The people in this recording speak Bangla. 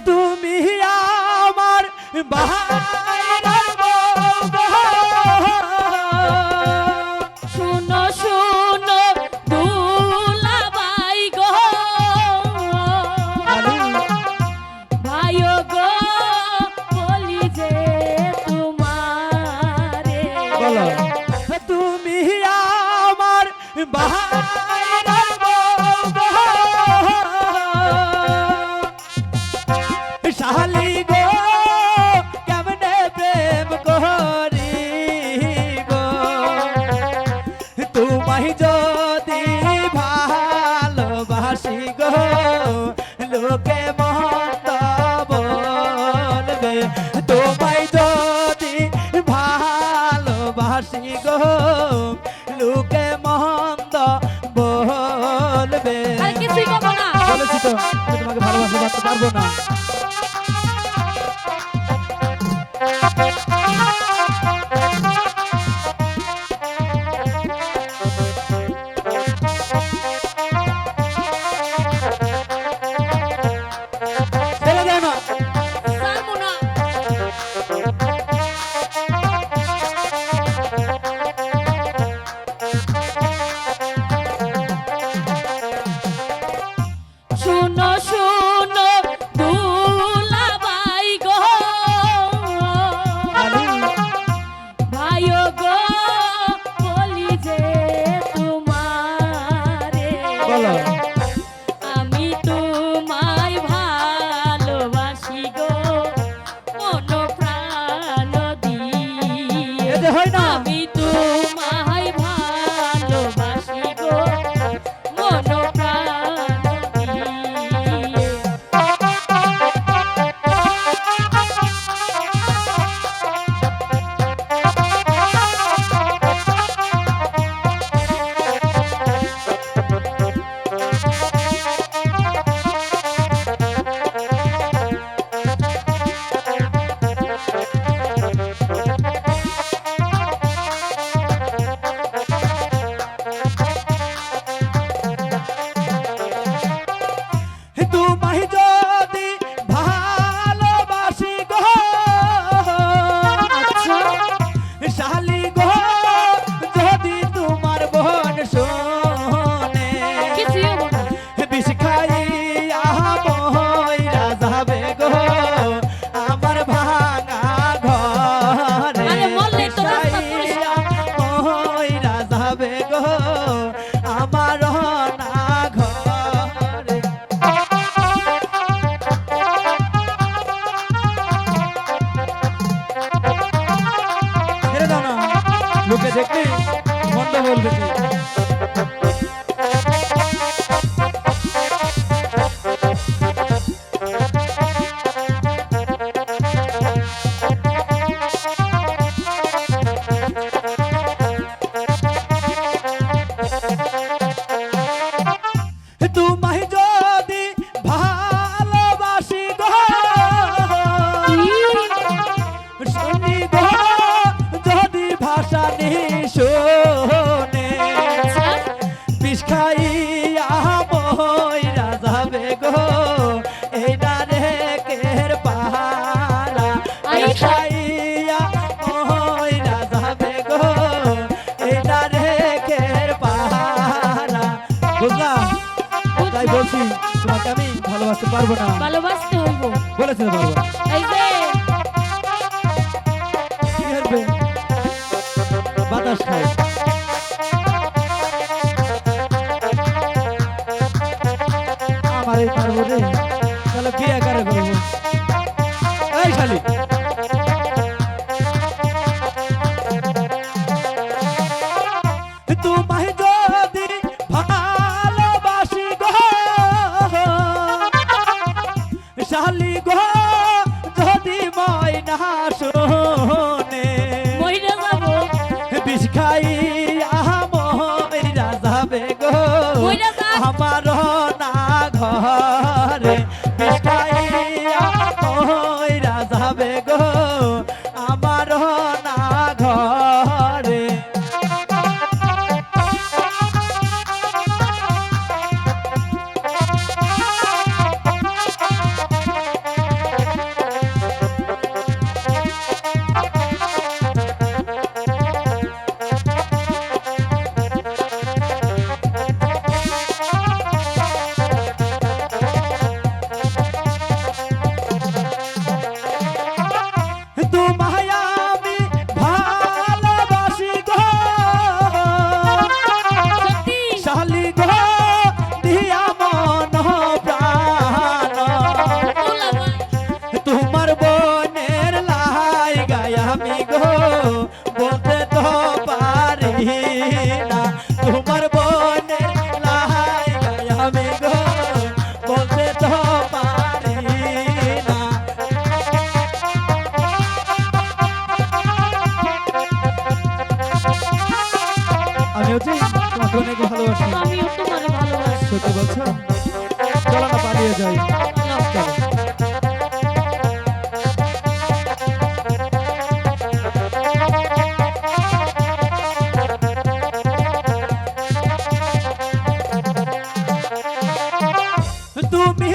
তুমি আমার বাহার শুনো শুনো দুলাভাই গো ভাইও গো বলি যে তোমারে তুমি আমার বাহার শালি গো কেমনে প্রেম করি গো তোমায় যদি ভালোবাসি গো লোকে মন্দ বলবে তোমায় যদি ভালোবাসি গো লোকে মন্দ বলবে আর কিছুই বলবো না। বলেছি তো আমি তোমাকে ভালোবাসতে পারবো না। ছেড়ে দাও না। ছাড়বো না। শুনো শুনো দুলাভাই গো ভাইও গো বলি যে তোমারে বলো আমি তোমায় ভালোবাসি গো মন প্রাণ দিয়ে এতে হয় না। আমি তোমায় ভালোবাসি গো মন প্রাণ দিয়ে তোমায় যদি ভালোবাসি গো শালি গো যদি তোমার বোন শোনে কিছুই হবো না। বিষ খাইয়া মইরা যাবে গো আমার ভাঙা ঘরে আরে মরলে তো বিষ রাস্তা পরিষ্কার। খাইয়া মইরা যাবে গো আমার না ঘরে ছেড়ে দাও না লোকে দেখলে মন্দ বলবে কি? তোমায় যদি ভালোবাসি গো শুনি গো যদি ভাষা শোনে বিষ খাইয়া মইরা যাবে গো এই না রে কের পাহারা বিষ খাইয়া মইরা যাবে গো এই না রে কের পাহারা বুঝলাম তাই বলছি তোমাকে আমি ভালোবাসতে পারবো না ভালোবাসতে হইব। বলেছি না পারবো এই যে কি করবে বাতাস খাই আমার এই পারবো রে তাহলে বিয়ে করে করবো এই শালি তোমায় যদি ভালোবাসি গো শালি গো যদি ময়না শোনে মইরা যাবো বিষ খাইয়া মইরা যাবে গো মইরা যা। আমার না ঘরে বিষ খাইয়া মইরা যাবে গো আমার না ঘরে অনেক ভালোবাসি। আমিও তোমার ভালোবাসি। সত্যি বলছো? চলো না পালিয়ে যাই। চলো। চলো। তুমি